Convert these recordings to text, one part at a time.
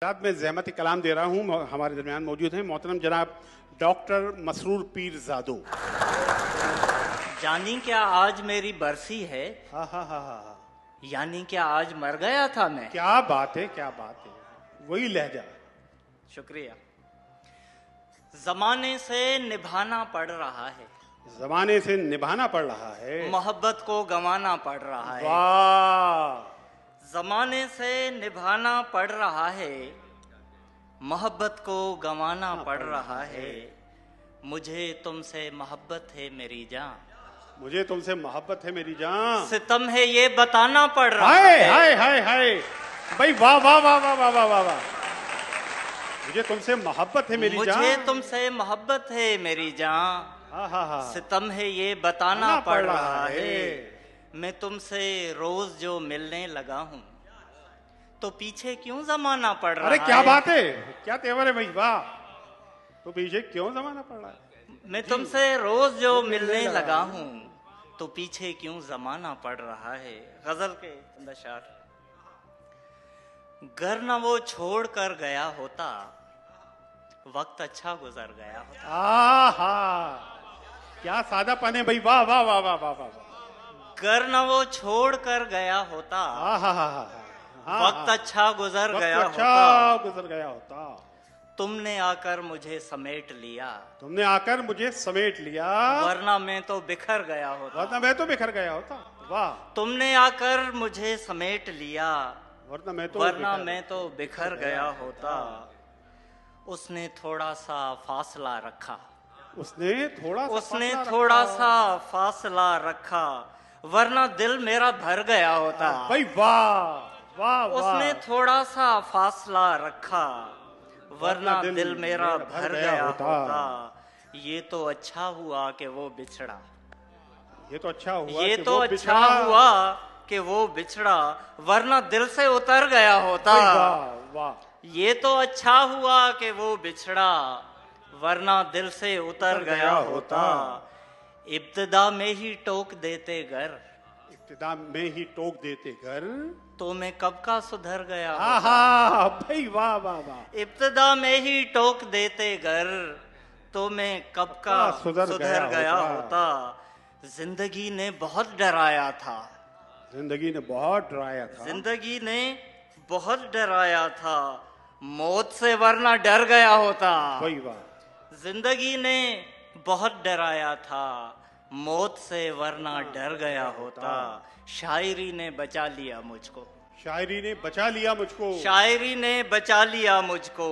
साथ में ज़हमत कलाम दे रहा हूँ। हमारे दरमियान मौजूद हैं मोहतरम जनाब डॉक्टर मसरूर पीर ज़ादो। जानी क्या आज मेरी बरसी है। हाँ हाँ हाँ हाँ हाँ, यानी क्या आज मर गया था मैं। क्या बात है, क्या बात है, वही लहजा। शुक्रिया। जमाने से निभाना पड़ रहा है, जमाने से निभाना पड़ रहा है, मोहब्बत को गंवाना पड़ रहा है। वाह, जमाने से निभाना पड़ रहा है, मोहब्बत को गंवाना पड़ रहा है। मुझे तुमसे मोहब्बत है मेरी जान, मुझे तुमसे मोहब्बत है मेरी जान, सितम है ये बताना पड़ रहा हाय है। हाय हाय हाय, भाई वाह वाह वाह वाह वाह वाह वाह वाह। मुझे तुमसे मोहब्बत है मेरी जान, मुझे तुमसे मोहब्बत है मेरी जान, हाँ हाँ हाँ, सितम है ये बताना पड़ रहा है। मैं तुमसे रोज जो मिलने लगा हूँ तो पीछे क्यों जमाना पड़ रहा है। अरे क्या बात है, क्या तेवर है भाई, वाह। तो पीछे क्यों जमाना पड़ रहा है। मैं तुमसे रोज जो मिलने लगा हूँ तो पीछे क्यों जमाना पड़ रहा है। गजल के चंद अशार। घर न वो छोड़ कर गया होता, वक्त अच्छा गुजर गया होता। आहा, क्या सादापन है भाई, वाह वाह वाह वाह वाह वाह। घर न वो छोड़ कर गया होता, वक्त अच्छा गुजर गया अच्छा गुजर गया होता। तुमने आकर मुझे समेट लिया, तुमने आकर मुझे समेट लिया, वरना मैं तो बिखर गया होता। वरना मैं तो बिखर गया होता। वाह, तुमने आकर मुझे समेट लिया, वरना मैं तो बिखर गया होता। उसने थोड़ा सा फासला रखा, उसने थोड़ा सा फासला रखा, वरना दिल मेरा भर गया होता। भाई वाह वाह वाह। उसने थोड़ा सा फासला रखा, वरना दिल मेरा भर गया होता। ये तो अच्छा हुआ कि वो बिछड़ा, ये तो अच्छा हुआ, ये तो अच्छा हुआ कि वो बिछड़ा, वरना दिल से उतर गया होता। वाह वाह, ये तो अच्छा हुआ कि वो बिछड़ा, वरना दिल से उतर गया होता। इब्तिदा में ही टोक देते घर, इब्तिदा में ही टोक देते घर, तो मैं कब का सुधर गया होता। आहा, भाई वाह वाह वाह। इब्तिदा में ही टोक देते घर, तो मैं कब का सुधर गया होता। जिंदगी ने बहुत डराया था, जिंदगी ने बहुत डराया था, जिंदगी ने बहुत डराया था, मौत से वरना डर गया होता। भाई वाह। जिंदगी ने बहुत डराया था, मौत से वरना डर गया होता। शायरी ने बचा लिया मुझको, शायरी ने बचा लिया मुझको, शायरी ने बचा लिया मुझको,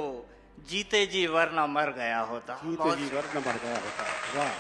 जीते जी वरना मर गया होता। जीते जी वरना मर गया होता। वाह।